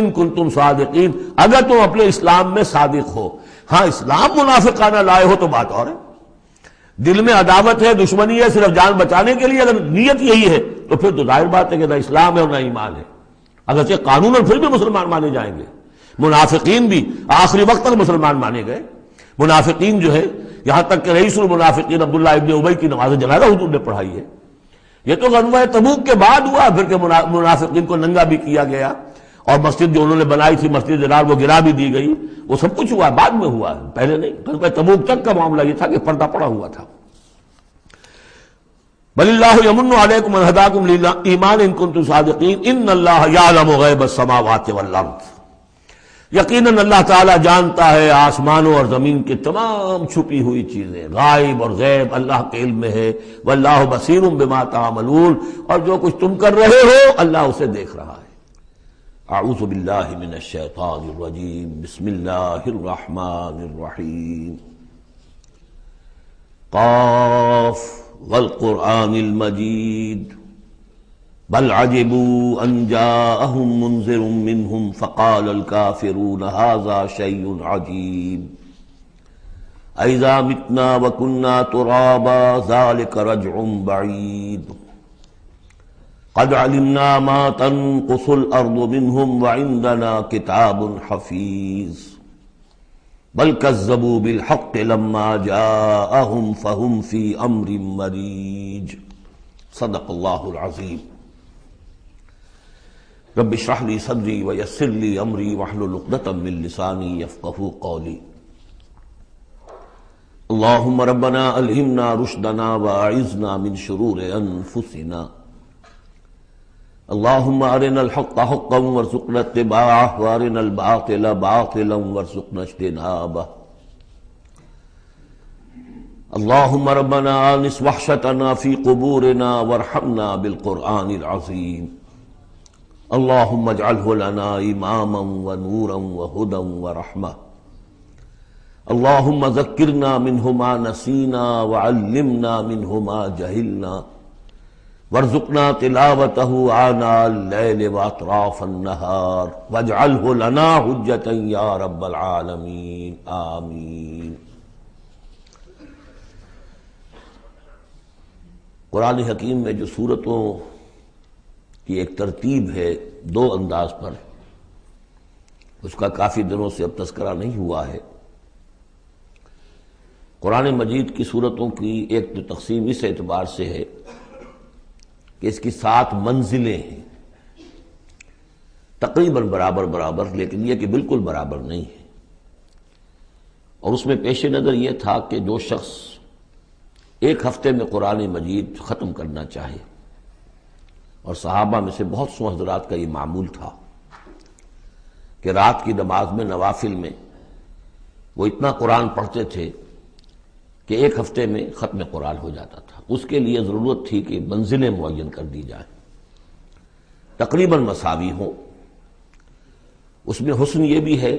ان کنتم صادقین، اگر تم اپنے اسلام میں صادق ہو۔ ہاں اسلام منافقانہ لائے ہو تو بات اور ہے، دل میں عداوت ہے، دشمنی ہے، صرف جان بچانے کے لیے اگر نیت یہی ہے تو پھر تو ظاہر بات ہے کہ نہ اسلام ہے اور نہ ایمان ہے، اگرچہ قانوناً پھر بھی مسلمان مانے جائیں گے۔ منافقین بھی آخری وقت تک مسلمان مانے گئے۔ منافقین جو ہے، یہاں تک کہ رئیس المنافقین عبداللہ ابن ابی کی نماز جنازہ حضور نے پڑھائی ہے۔ یہ تو غزوہ تبوک کے بعد ہوا، پھر کہ منافقین کو ننگا بھی کیا گیا، اور مسجد جو انہوں نے بنائی تھی مسجد درار وہ گرا بھی دی گئی، وہ سب کچھ ہوا، بعد میں ہوا، پہلے نہیں۔ غزوہ تبوک تک کا معاملہ یہ تھا کہ پردہ پڑا ہوا تھا۔ بل اللہ یمن علیکم ان ہداکم للایمان ان کنتم صادقین ان اللہ یعلم غیب السماوات والارض، یقیناً اللہ تعالیٰ جانتا ہے آسمانوں اور زمین کی تمام چھپی ہوئی چیزیں، غائب اور غیب اللہ کے علم میں ہے۔ واللہ بصیر بما تعملون، اور جو کچھ تم کر رہے ہو اللہ اسے دیکھ رہا ہے۔ اعوذ باللہ من الشیطان الرجیم، بسم اللہ الرحمن الرحیم۔ قاف والقرآن المجید بل عجبوا ان جاءهم منذر منهم فقال الكافرون هذا شيء عجيب أإذا متنا وكنا ترابا ذلك رجع بعيد قد علمنا ما تنقص الأرض منهم وعندنا كتاب حفيظ بل كذبوا بالحق لما جاءهم فهم في أمر مريج۔ صدق اللہ العظیم۔ رب اشرح لي صدری ویسر لي امری واحلل عقدۃ من لسانی یفقہوا قولی۔ اللہم ربنا الہمنا رشدنا واعذنا من شرور انفسنا، اللہم ارنا الحق حقا وارزقنا اتباعہ وارنا الباطل باطلا وارزقنا اجتنابہ۔ اللہم ربنا آنس وحشتنا فی قبورنا وارحمنا بالقرآن العظیم، اللہم اجعلہ لنا اماما ونورا وہدا ورحمہ، اللہم ذکرنا منہ ما نسینا وعلمنا منہ ما جہلنا وارزقنا تلاوتہ آناء اللیل واطراف النہار واجعلہ لنا حجتا یا رب العالمین، آمین۔ قرآن حکیم میں جو سورتوں کی ایک ترتیب ہے دو انداز پر، اس کا کافی دنوں سے اب تذکرہ نہیں ہوا ہے۔ قرآن مجید کی سورتوں کی ایک تو تقسیم اس اعتبار سے ہے کہ اس کی 7 منزلیں ہیں، تقریباً برابر، لیکن یہ کہ بالکل برابر نہیں ہے۔ اور اس میں پیش نظر یہ تھا کہ جو شخص ایک ہفتے میں قرآن مجید ختم کرنا چاہے، اور صحابہ میں سے بہت سو حضرات کا یہ معمول تھا کہ رات کی نماز میں نوافل میں وہ اتنا قرآن پڑھتے تھے کہ ایک ہفتے میں ختم قرآن ہو جاتا تھا۔ اس کے لیے ضرورت تھی کہ منزلیں معین کر دی جائیں، تقریباً مساوی ہوں۔ اس میں حسن یہ بھی ہے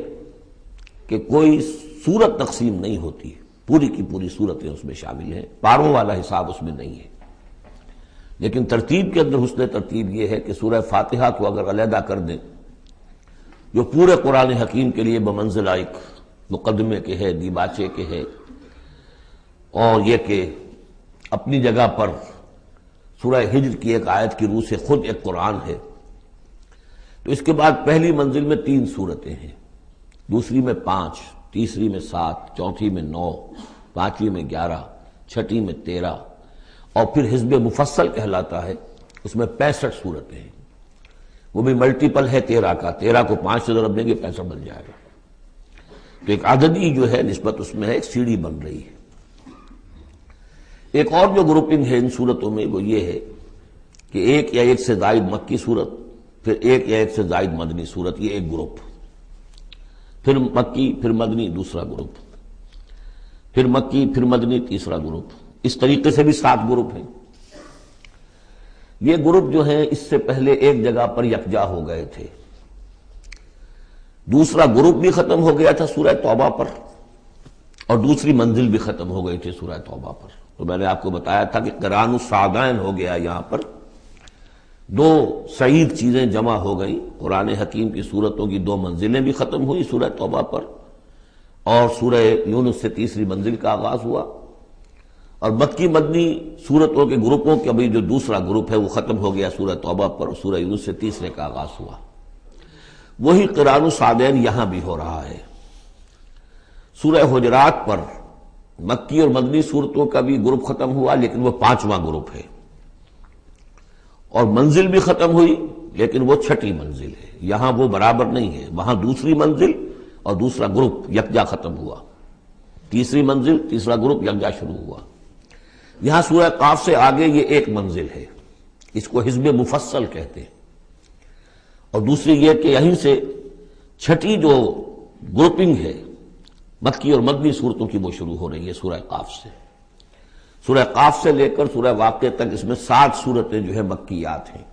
کہ کوئی سورت تقسیم نہیں ہوتی، پوری کی پوری صورتیں اس میں شامل ہیں، پاروں والا حساب اس میں نہیں ہے۔ لیکن ترتیب کے اندر حسن ترتیب یہ ہے کہ سورہ فاتحہ کو اگر علیحدہ کر دیں، جو پورے قرآن حکیم کے لیے بمنزلہ ایک مقدمے کے ہے، دیباچے کے ہے، اور یہ کہ اپنی جگہ پر سورہ ہجر کی ایک آیت کی روح سے خود ایک قرآن ہے، تو اس کے بعد پہلی منزل میں 3 سورتیں ہیں، دوسری میں 5، تیسری میں 7، چوتھی میں 9، پانچویں میں 11، چھٹی میں 13، اور پھر حزب مفصل کہلاتا ہے، اس میں 65 سورتیں ہیں، وہ بھی ملٹیپل ہے 13 کا، 13 کو 5 سے ضرب دیں گے 65 بن جائے گا۔ تو ایک عددی جو ہے نسبت اس میں ہے، ایک سیڑھی بن رہی ہے۔ ایک اور جو گروپنگ ہے ان صورتوں میں وہ یہ ہے کہ ایک یا ایک سے زائد مکی صورت، پھر ایک یا ایک سے زائد مدنی صورت، یہ ایک گروپ، پھر مکی پھر مدنی دوسرا گروپ، پھر مکی پھر مدنی تیسرا گروپ، اس طریقے سے بھی 7 گروپ ہیں۔ یہ گروپ جو ہیں اس سے پہلے ایک جگہ پر یکجا ہو گئے تھے، دوسرا گروپ بھی ختم ہو گیا تھا سورہ توبہ پر، اور دوسری منزل بھی ختم ہو گئی تھی سورہ توبہ پر۔ تو میں نے آپ کو بتایا تھا کہ قرآن الصعدین ہو گیا یہاں پر، دو سعید چیزیں جمع ہو گئیں، قرآن حکیم کی صورتوں کی دو منزلیں بھی ختم ہوئی سورہ توبہ پر، اور سورہ یونس سے تیسری منزل کا آغاز ہوا، اور مکی مدنی صورتوں کے گروپوں کا بھی جو دوسرا گروپ ہے وہ ختم ہو گیا سورہ توبہ پر، اور سورہ یونس سے تیسرے کا آغاز ہوا۔ وہی قران الصادین یہاں بھی ہو رہا ہے۔ سورہ حجرات پر مکی اور مدنی صورتوں کا بھی گروپ ختم ہوا، لیکن وہ 5واں گروپ ہے، اور منزل بھی ختم ہوئی لیکن وہ 6ٹھی منزل ہے۔ یہاں وہ برابر نہیں ہے، وہاں دوسری منزل اور دوسرا گروپ یکجا ختم ہوا، تیسری منزل تیسرا گروپ یکجا شروع ہوا۔ یہاں سورہ قاف سے آگے یہ ایک منزل ہے، اس کو حزب مفصل کہتے ہیں، اور دوسری یہ کہ یہیں سے 6ٹھی جو گروپنگ ہے مکی اور مدنی صورتوں کی وہ شروع ہو رہی ہے سورہ قاف سے۔ سورہ قاف سے لے کر سورہ واقعہ تک اس میں 7 صورتیں جو ہے مکیات ہیں،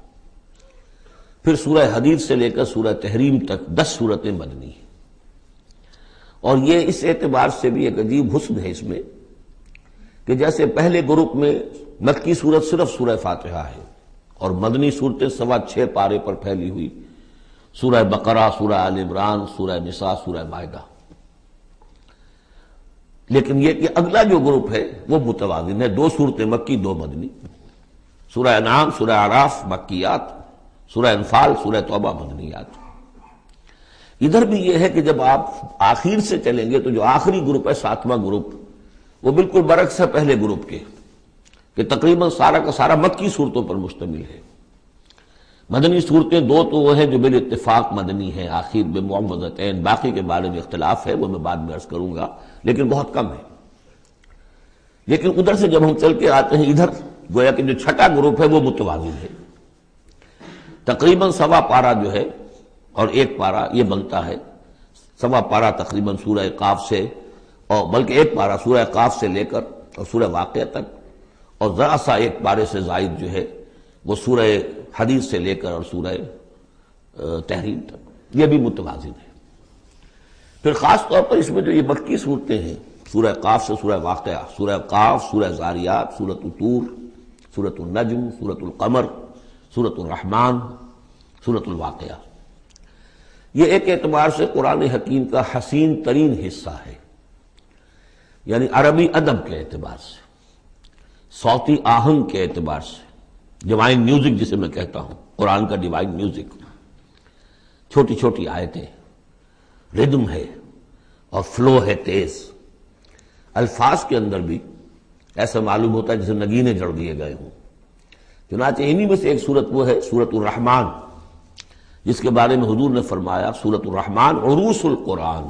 پھر سورہ حدید سے لے کر سورہ تحریم تک 10 صورتیں مدنی ہیں۔ اور یہ اس اعتبار سے بھی ایک عجیب حسن ہے اس میں کہ جیسے پہلے گروپ میں مکی صورت صرف سورہ فاتحہ ہے، اور مدنی صورتیں 6.25 پارے پر پھیلی ہوئی، سورہ بقرہ، سورہ آل عمران، سورہ نساء، سورہ مائدہ۔ لیکن یہ کہ اگلا جو گروپ ہے وہ متوازن ہے، 2 صورتیں مکی 2 مدنی، سورہ انعام، سورہ اعراف مکیات، سورہ انفال، سورہ توبہ مدنیات۔ ادھر بھی یہ ہے کہ جب آپ آخر سے چلیں گے تو جو آخری گروپ ہے 7واں گروپ، وہ بالکل برعکس ہے پہلے گروپ کے، کہ تقریباً سارا کا سارا مکی صورتوں پر مشتمل ہے۔ مدنی صورتیں 2 تو وہ ہیں جو بالاتفاق مدنی ہیں، آخر بمعوذتین، باقی کے بارے میں اختلاف ہے، وہ میں بعد میں عرض کروں گا، لیکن بہت کم ہے۔ لیکن ادھر سے جب ہم چل کے آتے ہیں ادھر، گویا کہ جو 6ٹھا گروپ ہے وہ متوازن ہے، تقریباً 1.25 پارہ جو ہے اور 1 پارہ یہ بنتا ہے، 1.25 پارہ تقریباً سورہ قاف سے، اور بلکہ 1 پارہ سورہ قاف سے لے کر اور سورہ واقعہ تک، اور ذرا سا 1 پارے سے زائد جو ہے وہ سورہ حدیث سے لے کر اور سورہ تحریم تک، یہ بھی متوازن ہے۔ پھر خاص طور پر اس میں جو یہ مکی صورتیں ہیں، سورہ قاف سے سورہ واقعہ، سورہ قاف، سورہ زاریات، سورۃ طور، سورۃ النجم، سورۃ القمر، سورۃ الرحمن، سورۃ الواقعہ، یہ ایک اعتبار سے قرآن حکیم کا حسین ترین حصہ ہے، یعنی عربی ادب کے اعتبار سے، صوتی آہنگ کے اعتبار سے، ڈیوائن میوزک جسے میں کہتا ہوں، قرآن کا ڈیوائن میوزک، چھوٹی چھوٹی آیتیں، ردم ہے اور فلو ہے تیز، الفاظ کے اندر بھی ایسا معلوم ہوتا ہے جیسے نگینے جڑ دیے گئے ہوں۔ چنانچہ انہی میں سے ایک صورت وہ ہے سورۃ الرحمن، جس کے بارے میں حضور نے فرمایا سورۃ الرحمن عروس القرآن،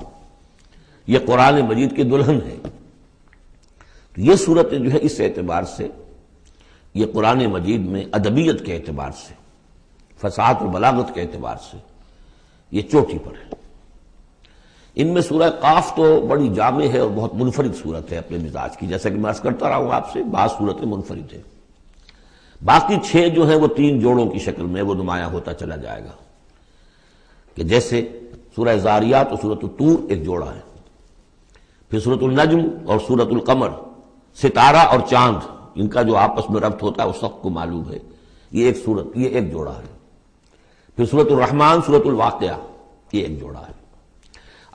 یہ قرآن مجید کی دلہن ہے۔ تو یہ صورتیں جو ہے اس اعتبار سے، یہ قرآن مجید میں ادبیت کے اعتبار سے، فصاحت و بلاغت کے اعتبار سے یہ چوٹی پر ہے۔ ان میں سورہ قاف تو بڑی جامع ہے اور بہت منفرد صورت ہے اپنے مزاج کی، جیسا کہ میں عرض کرتا رہا ہوں آپ سے، بعض صورتیں منفرد ہیں، باقی 6 جو ہیں وہ 3 جوڑوں کی شکل میں وہ نمایاں ہوتا چلا جائے گا، کہ جیسے سورہ زاریات اور سورۃ الطور ایک جوڑا ہے، پھر سورۃ النجم اور سورۃ القمر، ستارہ اور چاند، ان کا جو آپس میں ربط ہوتا ہے اس وقت کو معلوم ہے، یہ ایک صورت، یہ ایک جوڑا ہے، پھر سورۃ الرحمن، سورۃ الواقعہ، یہ ایک جوڑا ہے۔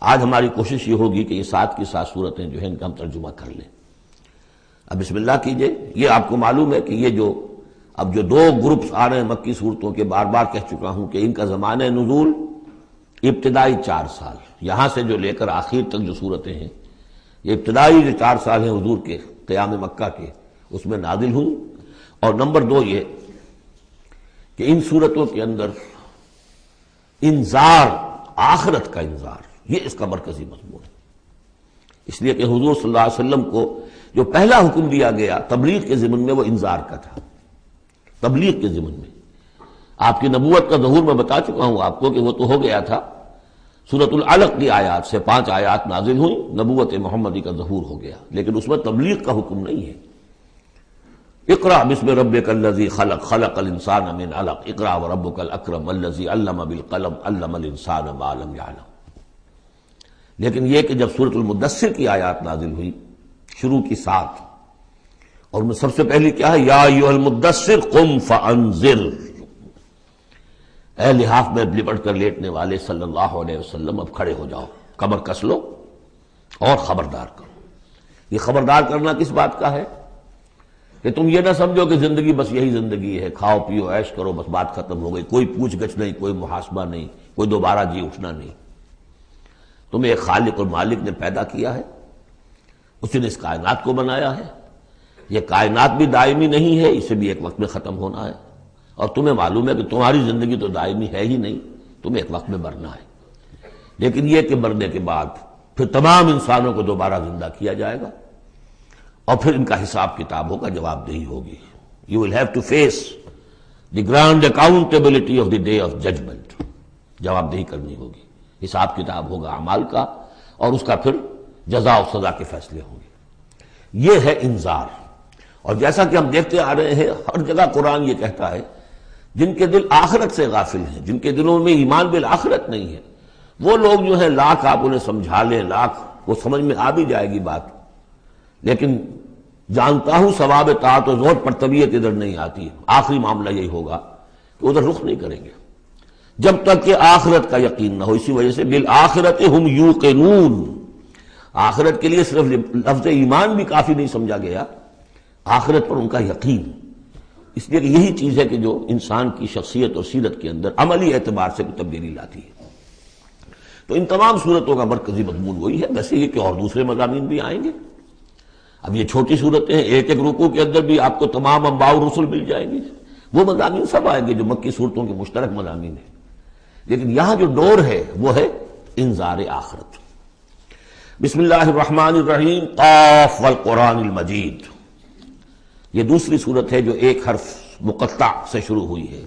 آج ہماری کوشش یہ ہوگی کہ یہ 7 کی 7 صورتیں جو ہیں ان کا ہم ترجمہ کر لیں۔ اب بسم اللہ کیجئے۔ یہ آپ کو معلوم ہے کہ یہ جو اب جو 2 گروپس آ رہے ہیں مکی صورتوں کے، بار بار کہہ چکا ہوں کہ ان کا زمانہ نزول ابتدائی 4 سال، یہاں سے جو لے کر آخر تک جو صورتیں ہیں، یہ ابتدائی جو 4 سال ہیں حضور کے قیام مکہ کے، اس میں نازل ہوئی۔ اور نمبر 2 یہ کہ ان صورتوں کے اندر انذار، آخرت کا انذار، یہ اس کا مرکزی مضمون ہے، اس لیے کہ حضور صلی اللہ علیہ وسلم کو جو پہلا حکم دیا گیا تبلیغ کے ضمن میں وہ انذار کا تھا، تبلیغ کے ضمن میں۔ آپ کی نبوت کا ظہور میں بتا چکا ہوں آپ کو کہ وہ تو ہو گیا تھا، سورۃ العلق کی آیات سے 5 آیات نازل ہوئیں، نبوت محمدی کا ظہور ہو گیا، لیکن اس میں تبلیغ کا حکم نہیں ہے۔ اقرأ بسم ربک الذی خلق، خلق الانسان من علق، اقرأ وربک الاکرم الذی علم بالقلم، علم الانسان ما لم یعلم۔ لیکن یہ کہ جب سورۃ المدثر کی آیات نازل ہوئی شروع کی 7، اور میں سب سے پہلی کیا ہے، یا ایھا المدثر قم فانذر، اے لحاف میں لپٹ کر لیٹنے والے صلی اللہ علیہ وسلم اب کھڑے ہو جاؤ، کمر کس لو اور خبردار کرو۔ یہ خبردار کرنا کس بات کا ہے؟ کہ تم یہ نہ سمجھو کہ زندگی بس یہی زندگی ہے، کھاؤ پیو عیش کرو بس بات ختم ہو گئی، کوئی پوچھ گچھ نہیں، کوئی محاسبہ نہیں، کوئی دوبارہ جی اٹھنا نہیں۔ تمہیں ایک خالق اور مالک نے پیدا کیا ہے، اسی نے اس کائنات کو بنایا ہے۔ یہ کائنات بھی دائمی نہیں ہے، اسے بھی ایک وقت میں ختم ہونا ہے، اور تمہیں معلوم ہے کہ تمہاری زندگی تو دائمی ہے ہی نہیں، تمہیں ایک وقت میں مرنا ہے۔ لیکن یہ کہ مرنے کے بعد پھر تمام انسانوں کو دوبارہ زندہ کیا جائے گا، اور پھر ان کا حساب کتاب ہوگا، جواب دہی ہوگی۔ You will have to face the grand accountability of the day of judgment۔ جواب دہی کرنی ہوگی، حساب کتاب ہوگا اعمال کا، اور اس کا پھر جزا و سزا کے فیصلے ہوں گے۔ یہ ہے انذار۔ اور جیسا کہ ہم دیکھتے آ رہے ہیں، ہر جگہ قرآن یہ کہتا ہے جن کے دل آخرت سے غافل ہیں، جن کے دلوں میں ایمان بالآخرت نہیں ہے، وہ لوگ جو ہیں لاکھ آپ انہیں سمجھا لیں، لاکھ وہ سمجھ میں آ بھی جائے گی بات، لیکن جانتا ہوں ثواب طاعت و زہد پر طبیعت ادھر نہیں آتی۔ آخری معاملہ یہی ہوگا کہ ادھر رخ نہیں کریں گے جب تک کہ آخرت کا یقین نہ ہو۔ اسی وجہ سے بالآخرت ہم یوقنون، آخرت کے لیے صرف لفظ ایمان بھی کافی نہیں سمجھا گیا، آخرت پر ان کا یقین۔ اس لیے کہ یہی چیز ہے کہ جو انسان کی شخصیت اور سیرت کے اندر عملی اعتبار سے تبدیلی لاتی ہے۔ تو ان تمام صورتوں کا مرکزی مضمون وہی ہے، ویسے یہ کہ اور دوسرے مضامین بھی آئیں گے۔ اب یہ چھوٹی صورتیں ہیں، ایک ایک رکوع کے اندر بھی آپ کو تمام انباء و رسل مل جائیں گے، وہ مضامین سب آئیں گے جو مکی صورتوں کے مشترک مضامین ہیں، لیکن یہاں جو ڈور ہے وہ ہے انذار آخرت۔ بسم اللہ الرحمن الرحیم، قاف والقرآن المجید۔ یہ دوسری صورت ہے جو ایک حرف مقطع سے شروع ہوئی ہے۔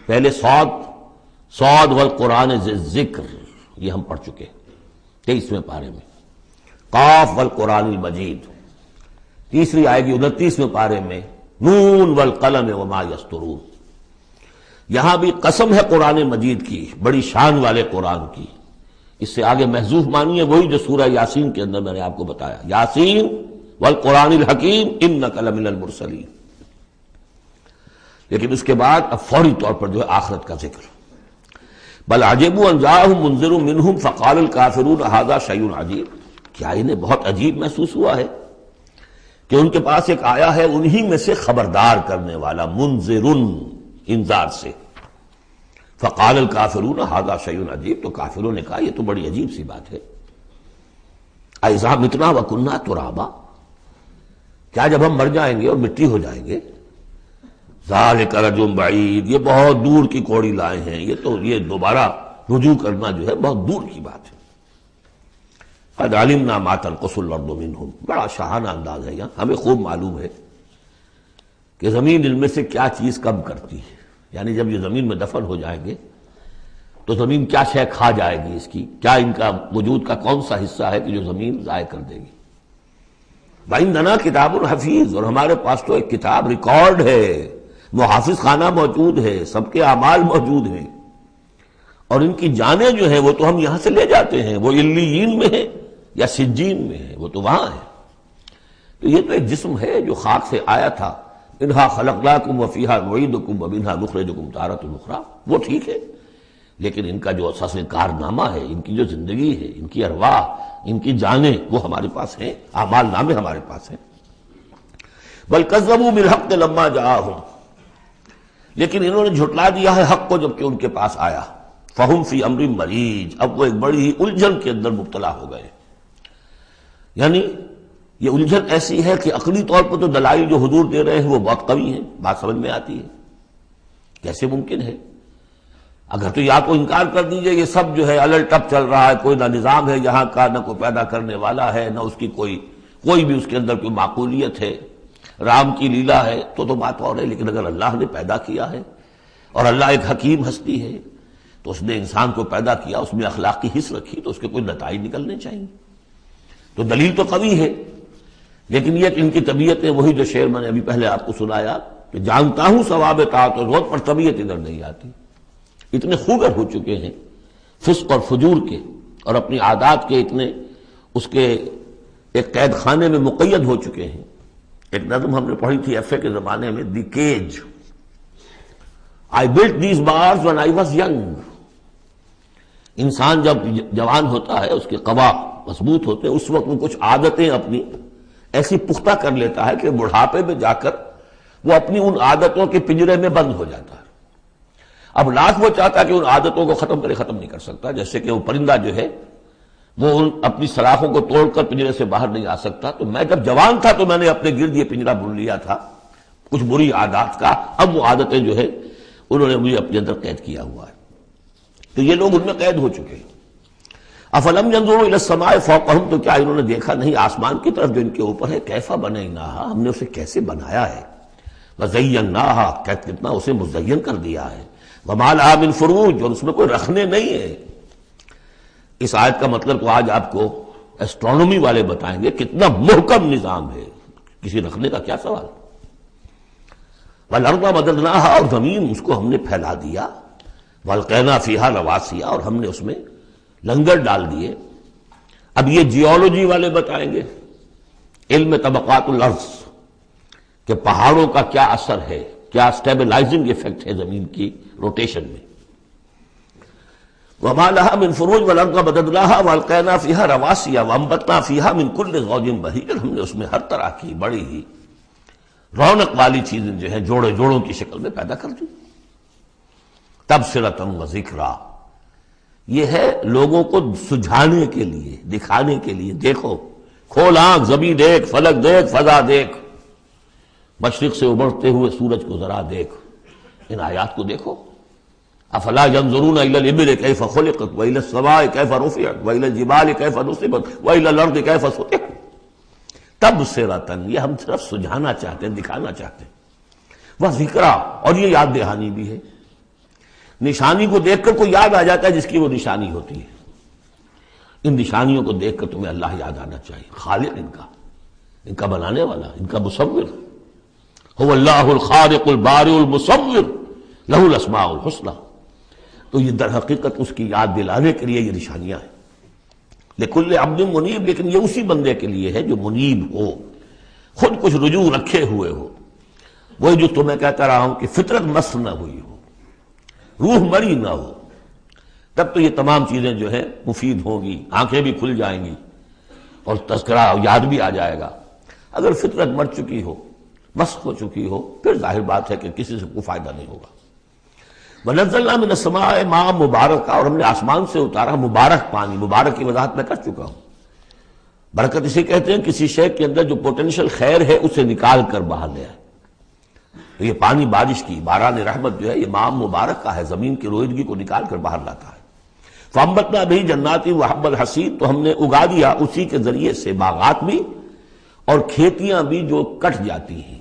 پہلے صاد والقرآن ذی الذکر، یہ ہم پڑھ چکے 23ویں پارے میں۔ قاف والقرآن المجید تیسری آئے گی 29ویں پارے میں، نون والقلم وما یسطرون۔ یہاں بھی قسم ہے قرآن مجید کی، بڑی شان والے قرآن کی۔ اس سے آگے محذوف معنی ہے وہی جو سورہ یاسین کے اندر میں نے آپ کو بتایا، یاسین والقرآن الحکیم انک لمن المرسلین۔ لیکن اس کے بعد اب فوری طور پر جو ہے آخرت کا ذکر۔ بل عجبوا ان جاءهم منذر منهم فقال الكافرون هذا شيء عجیب، کیا انہیں بہت عجیب محسوس ہوا ہے کہ ان کے پاس ایک آیا ہے انہی میں سے خبردار کرنے والا، منذر انذار سے۔ فقال الکافرون ھذا شیء عجیب، تو کافروں نے کہا یہ تو بڑی عجیب سی بات ہے۔ اذا متنا وکنا ترابا، کیا جب ہم مر جائیں گے اور مٹی ہو جائیں گے؟ ذالک رجل بعید، یہ بہت دور کی کوڑی لائے ہیں، یہ دوبارہ رجوع کرنا جو ہے بہت دور کی بات ہے۔ قد علمنا ما تنقص الارض منهم، بڑا شاہانہ انداز ہے یہاں، ہمیں خوب معلوم ہے کہ زمین ان میں سے کیا چیز کم کرتی ہے، یعنی جب یہ زمین میں دفن ہو جائیں گے تو زمین کیا شے کھا جائے گی، اس کی کیا، ان کا وجود کا کون سا حصہ ہے کہ جو زمین ضائع کر دے گی۔ وَإِنَّنَا كِتَابٌ حفیظ، اور ہمارے پاس تو ایک کتاب ریکارڈ ہے، محافظ خانہ موجود ہے، سب کے اعمال موجود ہیں، اور ان کی جانیں جو ہیں وہ تو ہم یہاں سے لے جاتے ہیں، وہ علیین میں ہے یا سجین میں ہے، وہ تو وہاں ہے۔ تو یہ تو ایک جسم ہے جو خاک سے آیا تھا، منہا خلقناکم وفیہا نعیدکم ومنہا نخرجکم تارۃ اخری، وہ ٹھیک ہے، لیکن ان کا جو اساس کارنامہ ہے، ان کی جو زندگی ہے، ان کی ارواح، ان کی جانیں، وہ ہمارے پاس ہیں، اعمال نامے ہمارے پاس ہیں۔ بل کذبوا بالحق لما جاءہم، لیکن انہوں نے جھٹلا دیا ہے حق کو جبکہ ان کے پاس آیا۔ فہم فی امر مریج، اب وہ ایک بڑی ہی الجھن کے اندر مبتلا ہو گئے۔ یعنی یہ الجھن ایسی ہے کہ عقلی طور پر تو دلائل جو حضور دے رہے ہیں وہ بہت قوی ہیں، بات سمجھ میں آتی ہے، کیسے ممکن ہے؟ اگر تو یا تو انکار کر دیجئے یہ سب جو ہے الٹ ٹپ چل رہا ہے، کوئی نہ نظام ہے یہاں کا، نہ کوئی پیدا کرنے والا ہے، نہ اس کی کوئی بھی اس کے اندر کوئی معقولیت ہے، رام کی لیلا ہے تو بات اور ہے، لیکن اگر اللہ نے پیدا کیا ہے اور اللہ ایک حکیم ہستی ہے تو اس نے انسان کو پیدا کیا، اس میں اخلاق کی حص رکھی، تو اس کے کوئی نتائج نکلنے چاہیے۔ تو دلیل تو قوی ہے، لیکن یہ کہ ان کی طبیعت ہے وہی جو شعر میں نے ابھی پہلے آپ کو سنایا کہ جانتا ہوں ثواب طاعت و زہد پر طبیعت ادھر نہیں آتی۔ اتنے خوگر ہو چکے ہیں فسق اور فجور کے، اور اپنی عادات کے اتنے اس کے ایک قید خانے میں مقید ہو چکے ہیں۔ ایک نظم ہم نے پڑھی تھی ایف اے کے زمانے میں، دی cage, I built these bars when I was young. انسان جب جوان ہوتا ہے، اس کے قوا مضبوط ہوتے ہیں، اس وقت وہ کچھ عادتیں اپنی ایسی پختہ کر لیتا ہے کہ بڑھاپے میں جا کر وہ اپنی ان عادتوں کے پنجرے میں بند ہو جاتا ہے۔ اب لاکھ وہ چاہتا ہے کہ ان عادتوں کو ختم کرے، ختم نہیں کر سکتا، جیسے کہ وہ پرندہ جو ہے وہ اپنی سلاخوں کو توڑ کر پنجرے سے باہر نہیں آ سکتا۔ تو میں جب جوان تھا تو میں نے اپنے گرد یہ پنجرا بن لیا تھا کچھ بری عادات کا، اب وہ عادتیں جو ہے انہوں نے مجھے اپنے اندر قید کیا ہوا ہے، تو یہ لوگ ان میں قید ہو چکے ہیں۔ افلم ينظروا الى السماء فوقهم، تو کیا انہوں نے دیکھا نہیں آسمان کی طرف جو ان کے اوپر ہے، کیف بنیناها، ہم نے اسے کیسے بنایا ہے، وزیناها، کتنا اسے مزین کر دیا ہے، وما لها من فروج، اور اس میں کوئی رکھنے نہیں ہے۔ اس آیت کا مطلب تو آج آپ کو ایسٹرونومی والے بتائیں گے کتنا محکم نظام ہے، کسی رکھنے کا کیا سوال۔ والارض مددناها، اور زمین اس کو ہم نے پھیلا دیا، والقینا فیہا رواسیا، اور ہم نے اس میں لنگر ڈال دیے۔ اب یہ جیولوجی والے بتائیں گے، علم طبقات الارض، کہ پہاڑوں کا کیا اثر ہے، کیا سٹیبلائزنگ ایفیکٹ ہے زمین کی روٹیشن میں۔ وما لها من فروج والارض مددناها والقینا فیہا رواسیا وانبتنا فیہا من کل زوج بہیج، ہم نے اس میں ہر طرح کی بڑی ہی رونق والی چیزیں جو ہیں جوڑے جوڑوں کی شکل میں پیدا کر دی۔ تبصرۃ و ذکریٰ، یہ ہے لوگوں کو سجھانے کے لیے، دکھانے کے لیے، دیکھو، کھول آنکھ، زمین دیکھ، فلک دیکھ، فضا دیکھ، مشرق سے ابھرتے ہوئے سورج کو ذرا دیکھ، ان آیات کو دیکھو۔ افلا ينظرون الى الابل كيف خلقت والى السماء كيف رفعت والى الجبال كيف نصبت والى الارض كيف سطحت۔ تبصرۃ، یہ ہم صرف سجھانا چاہتے ہیں، دکھانا چاہتے ہیں، وہ ذکریٰ، اور یہ یاد دہانی بھی ہے۔ نشانی کو دیکھ کر کوئی یاد آ جاتا ہے جس کی وہ نشانی ہوتی ہے، ان نشانیوں کو دیکھ کر تمہیں اللہ یاد آنا چاہیے، خالق ان کا بنانے والا، ان کا مصور، هو اللہ الخالق البارئ المصور لہ الاسماء الحسنی۔ تو یہ در حقیقت اس کی یاد دلانے کے لیے یہ نشانیاں ہیں۔ لکل عبد منیب، لیکن یہ اسی بندے کے لیے ہے جو منیب ہو، خود کچھ رجوع رکھے ہوئے ہو، وہی جو تمہیں کہتا رہا ہوں کہ فطرت مس نہ ہوئی ہو، روح مری نہ ہو، تب تو یہ تمام چیزیں جو ہے مفید ہوں گی، آنکھیں بھی کھل جائیں گی اور تذکرہ یاد بھی آ جائے گا۔ اگر فطرت مر چکی ہو، مسخ ہو چکی ہو، پھر ظاہر بات ہے کہ کسی سے کوئی فائدہ نہیں ہوگا۔ وَنَزَّلْنَا مِنَ السَّمَاءِ مَاءً مُبَارَكًا، اور ہم نے آسمان سے اتارا مبارک پانی، مبارک کی وضاحت میں کر چکا ہوں۔ برکت اسے کہتے ہیں کسی شے کے اندر جو پوٹینشل خیر ہے اسے نکال کر باہر لے آئے۔ تو یہ پانی بارش کی، باران رحمت جو ہے یہ ماء مبارک کا ہے، زمین کی روئیدگی کو نکال کر باہر لاتا ہے۔ فَأَنبَتْنَا بِهِ جَنَّاتٍ وَحَبَّ الْحَصِيدِ، تو ہم نے اگا دیا اسی کے ذریعے سے باغات بھی اور کھیتیاں بھی جو کٹ جاتی ہیں۔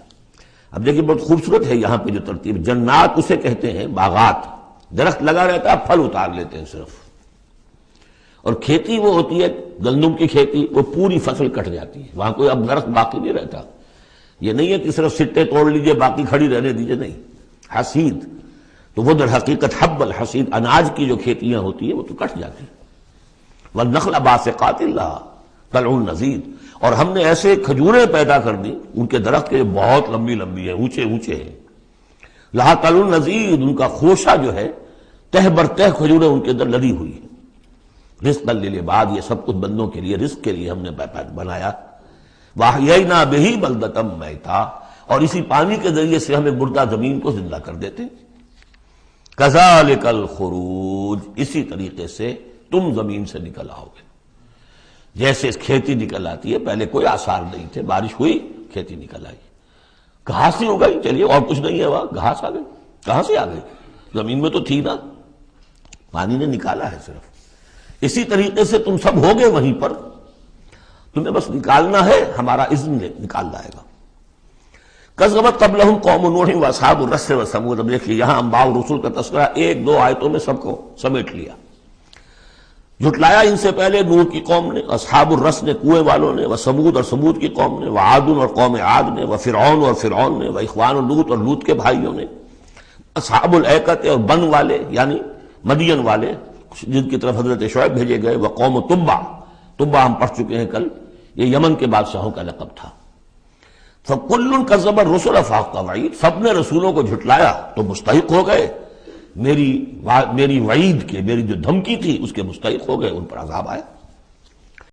اب دیکھیں بہت خوبصورت ہے یہاں پہ جو ترتیب، جنات اسے کہتے ہیں باغات، درخت لگا رہتا ہے، پھل اتار لیتے ہیں صرف، اور کھیتی وہ ہوتی ہے گندم کی کھیتی، وہ پوری فصل کٹ جاتی ہے، وہاں کوئی اب درخت باقی نہیں رہتا۔ یہ نہیں ہے کہ صرف سٹے توڑ لیجئے باقی کھڑی رہنے دیجئے، نہیں، حصید تو وہ در حقیقت حب الحصید، اناج کی جو کھیتیاں ہوتی ہیں وہ تو کٹ جاتی ہیں۔ والنخل باسقات لہا طلع نضید، اور ہم نے ایسے کھجوریں پیدا کر دی، ان کے درخت کے بہت لمبی لمبی ہیں، اونچے اونچے ہیں، لہا طلع نضید، ان کا خوشہ جو ہے تہ بر تہ کھجوریں ان کے اندر لدی ہوئی ہیں۔ رزق للعباد، یہ سب کچھ بندوں کے لیے، رزق کے لیے ہم نے بنایا۔ وَأَحْيَيْنَا بِهِ بَلْدَةً مَيْتًا، اور اسی پانی کے ذریعے سے ہمیں مردہ زمین کو زندہ کر دیتے۔ كَذَلِكَ الْخُرُوجُ، اسی طریقے سے تم زمین سے نکل آؤ گے، جیسے کھیتی نکل آتی ہے، پہلے کوئی آثار نہیں تھے، بارش ہوئی کھیتی نکل آئی، گھاس ہی اگائی، چلیے اور کچھ نہیں ہے، وہاں گھاس آ گئی، کہاں سے آ گئی؟ زمین میں تو تھی نا، پانی نے نکالا ہے صرف۔ اسی طریقے سے تم سب ہوگے وہیں پر، تمہیں بس نکالنا ہے، ہمارا اذن نکال لائے گا۔ کذبت قبلہم قوم نوح واصحاب الرس وثمود، اب دیکھیے یہاں انباء رسول کا تذکرہ ایک دو آیتوں میں سب کو سمیٹ لیا۔ جھٹلایا ان سے پہلے نوح کی قوم نے، اصحاب الرس نے، کنویں والوں نے، وثمود اور ثمود کی قوم نے، وعاد اور قوم عاد نے، وفرعون اور فرعون نے، واخوان لوط اور لوط کے بھائیوں نے، اصحاب الایکۃ اور بن والے یعنی مدین والے جن کی طرف حضرت شعیب بھیجے گئے، وقوم تبع، تبع ہم پڑھ چکے ہیں کل، یہ یمن کے بادشاہوں کا لقب تھا۔ فَكُلٌّ كَذَّبَ الرُّسُلَ فَحَقَّ وَعِيدِ، سب نے رسولوں کو جھٹلایا تو مستحق ہو گئے میری وعید کے، میری جو دھمکی تھی اس کے مستحق ہو گئے، ان پر عذاب آیا۔